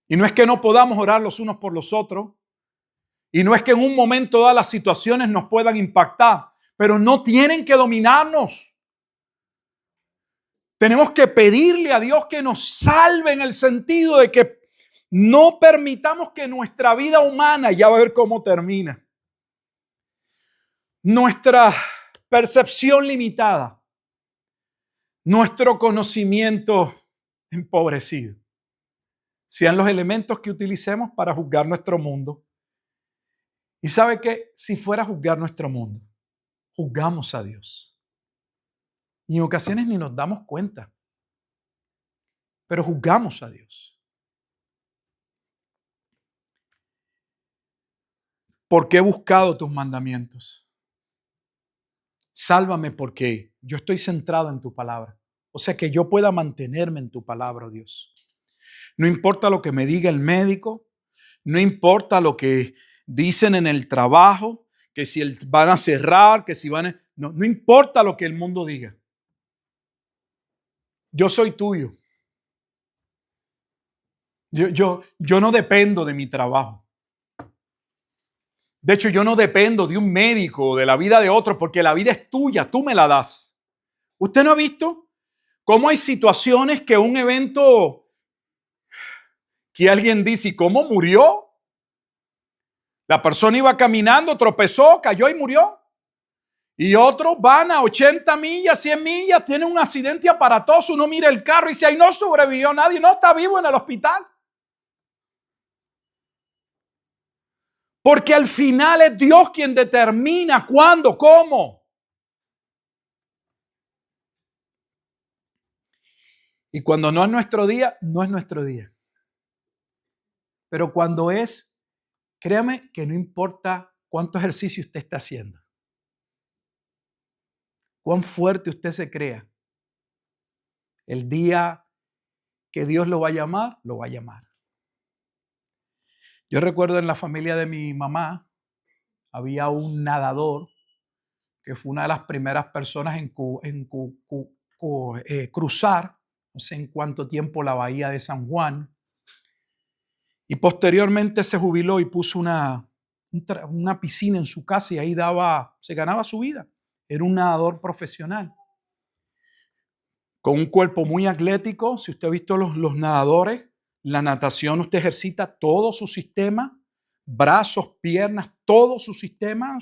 Y no es que no podamos orar los unos por los otros. Y no es que en un momento todas las situaciones nos puedan impactar. Pero no tienen que dominarnos. Tenemos que pedirle a Dios que nos salve en el sentido de que no permitamos que nuestra vida humana, ya va a ver cómo termina, nuestra percepción limitada, nuestro conocimiento empobrecido, sean los elementos que utilicemos para juzgar nuestro mundo. Y sabe que si fuera a juzgar nuestro mundo, juzgamos a Dios. Y en ocasiones ni nos damos cuenta, pero juzgamos a Dios. ¿Por qué he buscado tus mandamientos? Sálvame porque yo estoy centrado en tu palabra. O sea, que yo pueda mantenerme en tu palabra, oh Dios. No importa lo que me diga el médico, no importa lo que dicen en el trabajo, que si van a cerrar, que si van a... No importa lo que el mundo diga. Yo soy tuyo. Yo no dependo de mi trabajo. De hecho, yo no dependo de un médico o de la vida de otro porque la vida es tuya, tú me la das. ¿Usted no ha visto cómo hay situaciones que un evento que alguien dice, ¿y cómo murió? La persona iba caminando, tropezó, cayó y murió. Y otros van a 80 millas, 100 millas, tienen un accidente aparatoso, uno mira el carro y dice, ahí no sobrevivió nadie, no está vivo en el hospital. Porque al final es Dios quien determina cuándo, cómo. Y cuando no es nuestro día, no es nuestro día. Pero cuando es, créame que no importa cuánto ejercicio usted está haciendo, cuán fuerte usted se crea, el día que Dios lo va a llamar, lo va a llamar. Yo recuerdo en la familia de mi mamá, había un nadador que fue una de las primeras personas en cruzar, no sé en cuánto tiempo, la bahía de San Juan. Y posteriormente se jubiló y puso una piscina en su casa y ahí se ganaba su vida. Era un nadador profesional. Con un cuerpo muy atlético. Si usted ha visto los nadadores, la natación, usted ejercita todo su sistema, brazos, piernas, todo su sistema,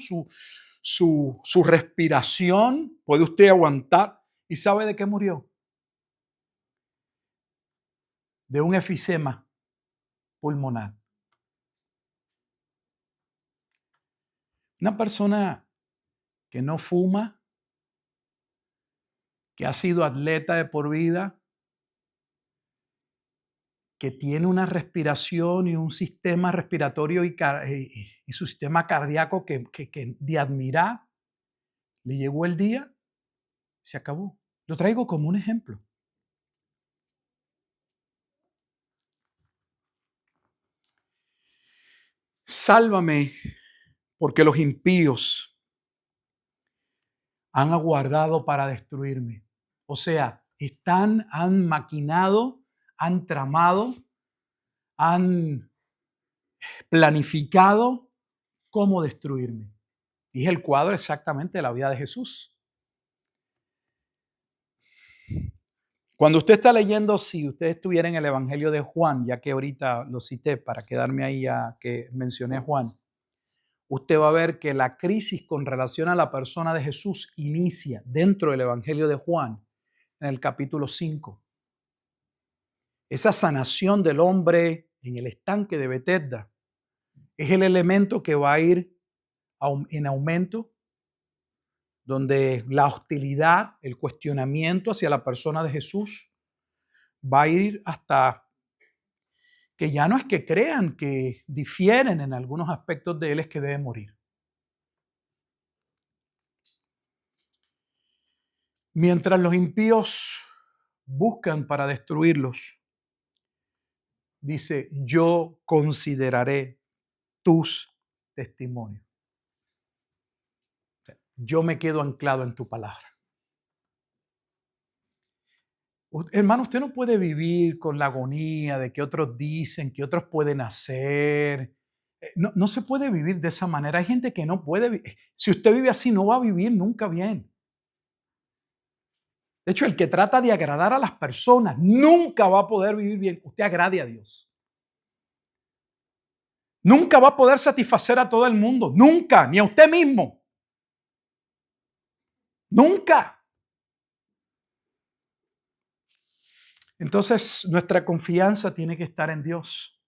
su respiración, puede usted aguantar. ¿Y sabe de qué murió? De un efisema pulmonar. Una persona que no fuma, que ha sido atleta de por vida, que tiene una respiración y un sistema respiratorio y su sistema cardíaco que de admirar, le llegó el día, se acabó. Lo traigo como un ejemplo. Sálvame, porque los impíos han aguardado para destruirme. O sea, han maquinado, han tramado, han planificado cómo destruirme. Y es el cuadro exactamente de la vida de Jesús. Cuando usted está leyendo, si usted estuviera en el Evangelio de Juan, ya que ahorita lo cité para quedarme ahí a que mencioné a Juan, usted va a ver que la crisis con relación a la persona de Jesús inicia dentro del Evangelio de Juan, en el capítulo 5. Esa sanación del hombre en el estanque de Betesda es el elemento que va a ir en aumento, donde la hostilidad, el cuestionamiento hacia la persona de Jesús va a ir hasta que ya no es que crean que difieren en algunos aspectos de él, es que debe morir. Mientras los impíos buscan para destruirlos, dice, yo consideraré tus testimonios. Yo me quedo anclado en tu palabra. Hermano, usted no puede vivir con la agonía de que otros dicen, que otros pueden hacer. No, no se puede vivir de esa manera. Hay gente que no puede vivir. Si usted vive así, no va a vivir nunca bien. De hecho, el que trata de agradar a las personas nunca va a poder vivir bien. Usted agrade a Dios. Nunca va a poder satisfacer a todo el mundo. Nunca, ni a usted mismo. Nunca. Entonces, nuestra confianza tiene que estar en Dios.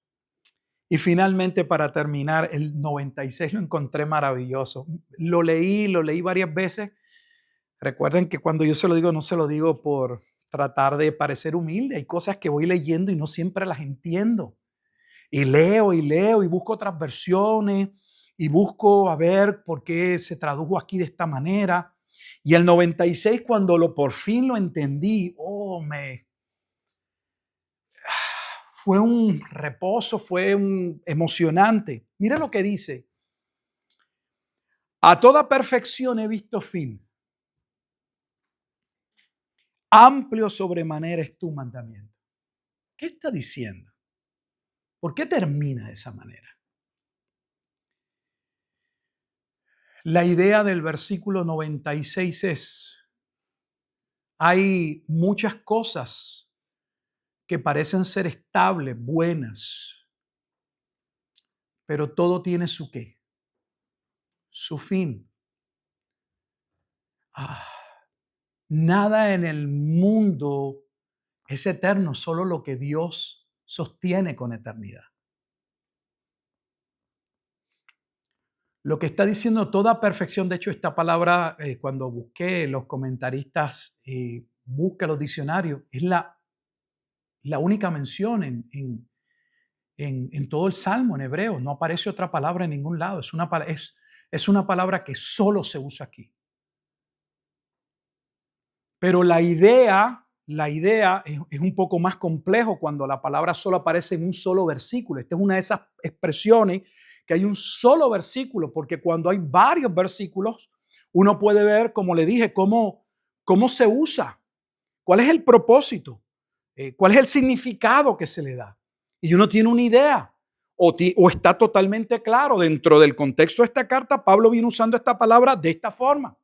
Y finalmente, para terminar, el 96 lo encontré maravilloso. Lo leí varias veces. Recuerden que cuando yo se lo digo, no se lo digo por tratar de parecer humilde. Hay cosas que voy leyendo y no siempre las entiendo. Y leo y busco otras versiones y busco a ver por qué se tradujo aquí de esta manera. Y el 96, cuando por fin lo entendí, fue un reposo, fue un emocionante. Mira lo que dice. A toda perfección he visto fin. Amplio sobremanera es tu mandamiento. ¿Qué está diciendo? ¿Por qué termina de esa manera? La idea del versículo 96 es, hay muchas cosas que parecen ser estables, buenas, pero todo tiene su qué, su fin. Nada en el mundo es eterno, solo lo que Dios sostiene con eternidad. Lo que está diciendo toda perfección, de hecho, esta palabra, cuando busqué los comentaristas, busca los diccionarios, es la única mención en todo el Salmo en hebreo. No aparece otra palabra en ningún lado. Es una palabra que solo se usa aquí. Pero la idea es un poco más complejo cuando la palabra solo aparece en un solo versículo. Esta es una de esas expresiones que hay un solo versículo, porque cuando hay varios versículos, uno puede ver, como le dije, cómo se usa, cuál es el propósito, cuál es el significado que se le da. Y uno tiene una idea o está totalmente claro. Dentro del contexto de esta carta, Pablo viene usando esta palabra de esta forma.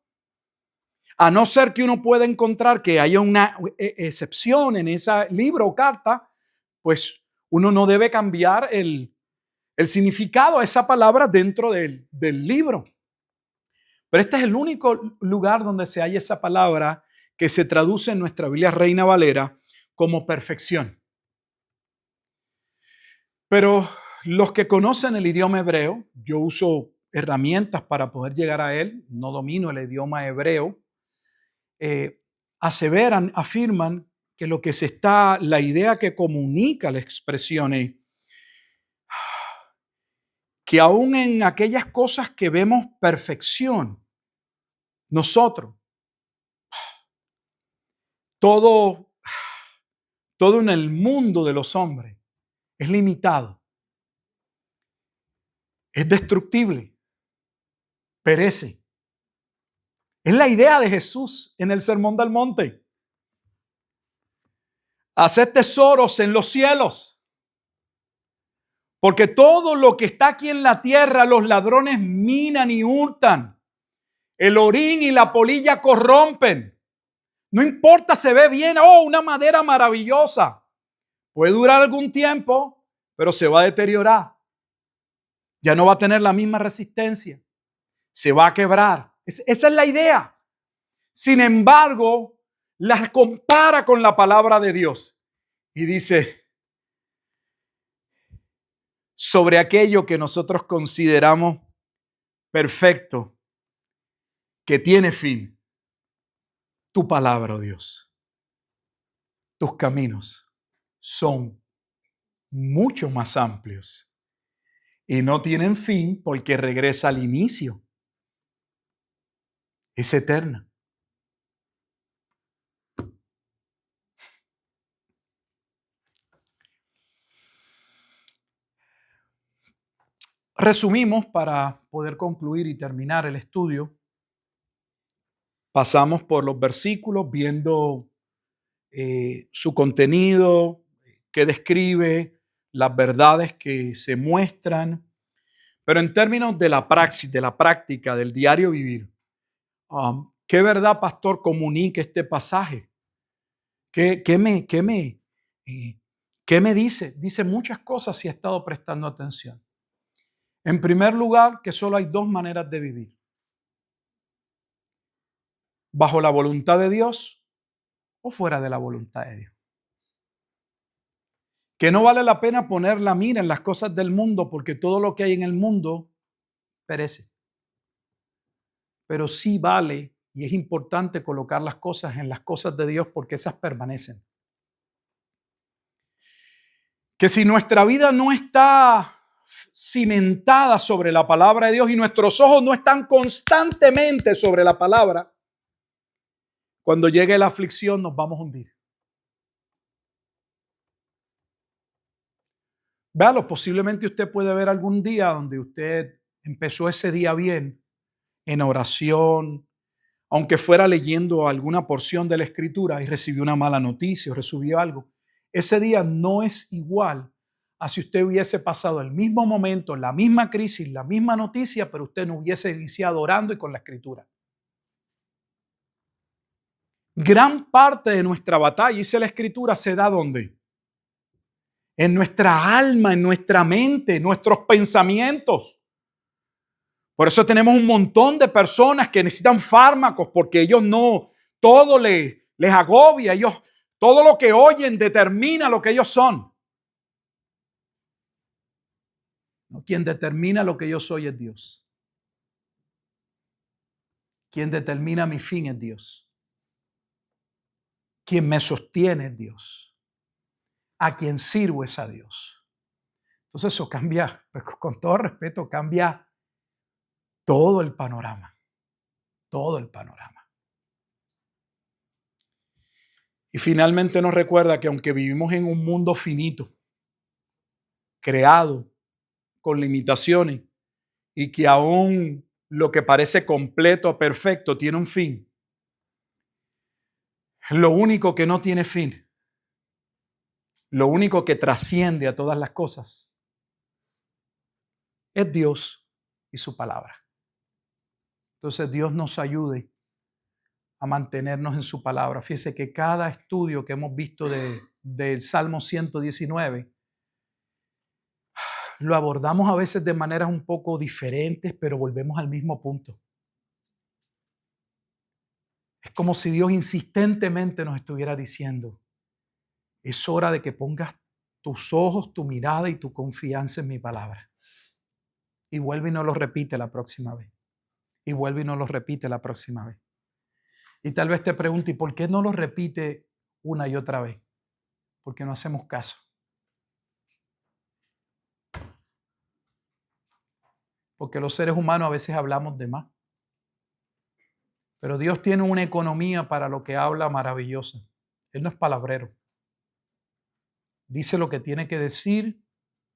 A no ser que uno pueda encontrar que haya una excepción en ese libro o carta, pues uno no debe cambiar el significado de esa palabra dentro del libro. Pero este es el único lugar donde se halla esa palabra que se traduce en nuestra Biblia Reina Valera como perfección. Pero los que conocen el idioma hebreo, yo uso herramientas para poder llegar a él, no domino el idioma hebreo, aseveran, afirman que la idea que comunica la expresión es que aún en aquellas cosas que vemos perfección, nosotros, todo en el mundo de los hombres es limitado, es destructible, perece. Es la idea de Jesús en el Sermón del Monte. Haced tesoros en los cielos, porque todo lo que está aquí en la tierra los ladrones minan y hurtan. El orín y la polilla corrompen. No importa, se ve bien, una madera maravillosa. Puede durar algún tiempo, pero se va a deteriorar. Ya no va a tener la misma resistencia. Se va a quebrar. Esa es la idea. Sin embargo, la compara con la palabra de Dios y dice, sobre aquello que nosotros consideramos perfecto, que tiene fin, tu palabra, oh Dios, tus caminos son mucho más amplios y no tienen fin porque regresa al inicio. Es eterna. Resumimos para poder concluir y terminar el estudio. Pasamos por los versículos viendo su contenido, qué describe, las verdades que se muestran, pero en términos de la praxis, de la práctica, del diario vivir, ¿qué verdad, pastor, comunica este pasaje? ¿Qué me dice? Dice muchas cosas si he estado prestando atención. En primer lugar, que solo hay dos maneras de vivir: bajo la voluntad de Dios o fuera de la voluntad de Dios. Que no vale la pena poner la mira en las cosas del mundo, porque todo lo que hay en el mundo perece. Pero sí vale y es importante colocar las cosas en las cosas de Dios, porque esas permanecen. Que si nuestra vida no está cimentada sobre la palabra de Dios y nuestros ojos no están constantemente sobre la palabra, cuando llegue la aflicción nos vamos a hundir. Véalo, posiblemente usted puede ver algún día donde usted empezó ese día bien, en oración, aunque fuera leyendo alguna porción de la Escritura y recibió una mala noticia o recibió algo. Ese día no es igual a si usted hubiese pasado el mismo momento, la misma crisis, la misma noticia, pero usted no hubiese iniciado orando y con la Escritura. Gran parte de nuestra batalla, dice la Escritura, se da ¿dónde? En nuestra alma, en nuestra mente, en nuestros pensamientos. Por eso tenemos un montón de personas que necesitan fármacos, porque ellos no, todo les agobia, ellos, todo lo que oyen determina lo que ellos son. No, quien determina lo que yo soy es Dios. Quien determina mi fin es Dios. Quien me sostiene es Dios. A quien sirvo es a Dios. Entonces eso cambia, pues, con todo respeto, cambia todo el panorama. Todo el panorama. Y finalmente nos recuerda que aunque vivimos en un mundo finito, creado con limitaciones, y que aún lo que parece completo, perfecto, tiene un fin, lo único que no tiene fin, lo único que trasciende a todas las cosas, es Dios y su palabra. Entonces Dios nos ayude a mantenernos en su palabra. Fíjese que cada estudio que hemos visto del Salmo 119, lo abordamos a veces de maneras un poco diferentes, pero volvemos al mismo punto. Es como si Dios insistentemente nos estuviera diciendo: es hora de que pongas tus ojos, tu mirada y tu confianza en mi palabra. Y vuelve y no lo repite la próxima vez. Y vuelve y no lo repite la próxima vez. Y tal vez te pregunte, ¿y por qué no lo repite una y otra vez? Porque no hacemos caso. Porque los seres humanos a veces hablamos de más. Pero Dios tiene una economía para lo que habla maravillosa. Él no es palabrero. Dice lo que tiene que decir,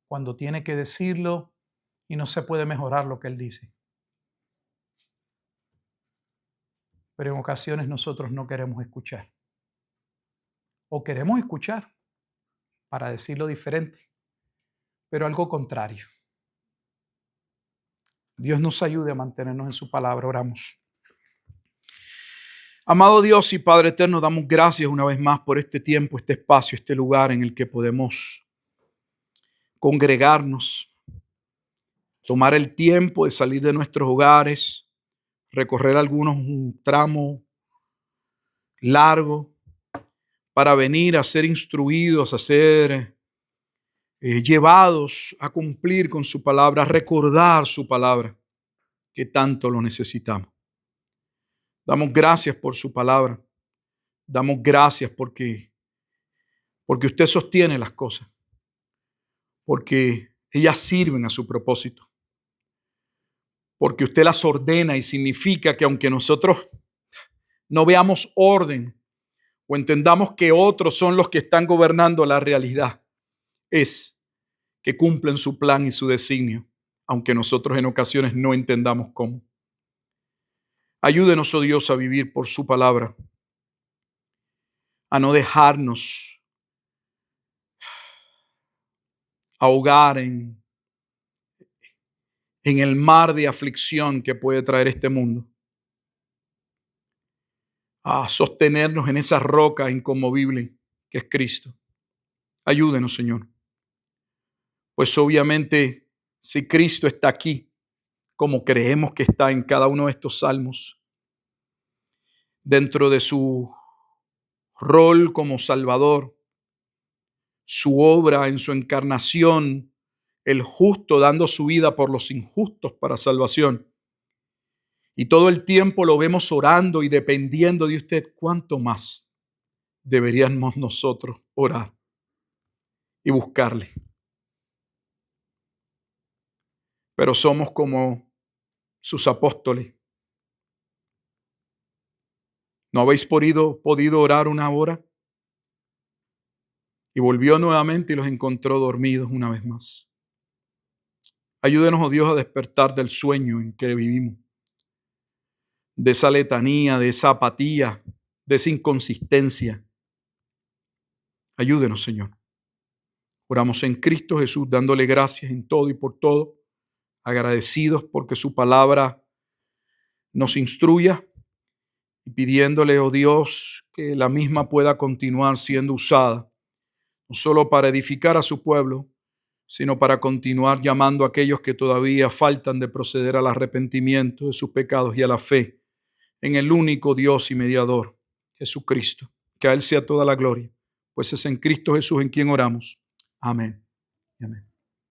cuando tiene que decirlo, y no se puede mejorar lo que Él dice. Pero en ocasiones nosotros no queremos escuchar. O queremos escuchar para decirlo diferente, pero algo contrario. Dios nos ayude a mantenernos en su palabra. Oramos. Amado Dios y Padre eterno, damos gracias una vez más por este tiempo, este espacio, este lugar en el que podemos congregarnos, tomar el tiempo de salir de nuestros hogares, recorrer un tramo largo para venir a ser instruidos, a ser llevados a cumplir con su palabra, a recordar su palabra, que tanto lo necesitamos. Damos gracias por su palabra. Damos gracias porque usted sostiene las cosas, porque ellas sirven a su propósito, porque usted las ordena, y significa que aunque nosotros no veamos orden o entendamos que otros son los que están gobernando la realidad, es que cumplen su plan y su designio, aunque nosotros en ocasiones no entendamos cómo. Ayúdenos, oh Dios, a vivir por su palabra, a no dejarnos ahogar en el mar de aflicción que puede traer este mundo, a sostenernos en esa roca inconmovible que es Cristo. Ayúdenos, Señor. Pues obviamente, si Cristo está aquí, como creemos que está en cada uno de estos salmos, dentro de su rol como Salvador, su obra en su encarnación, el justo dando su vida por los injustos para salvación, y todo el tiempo lo vemos orando y dependiendo de usted, ¿cuánto más deberíamos nosotros orar y buscarle? Pero somos como sus apóstoles. ¿No habéis podido orar una hora? Y volvió nuevamente y los encontró dormidos una vez más. Ayúdenos, oh Dios, a despertar del sueño en que vivimos, de esa letanía, de esa apatía, de esa inconsistencia. Ayúdenos, Señor. Oramos en Cristo Jesús, dándole gracias en todo y por todo, agradecidos porque su palabra nos instruya y pidiéndole, oh Dios, que la misma pueda continuar siendo usada, no solo para edificar a su pueblo, sino para continuar llamando a aquellos que todavía faltan de proceder al arrepentimiento de sus pecados y a la fe en el único Dios y mediador, Jesucristo. Que a Él sea toda la gloria, pues es en Cristo Jesús en quien oramos. Amén. Amén.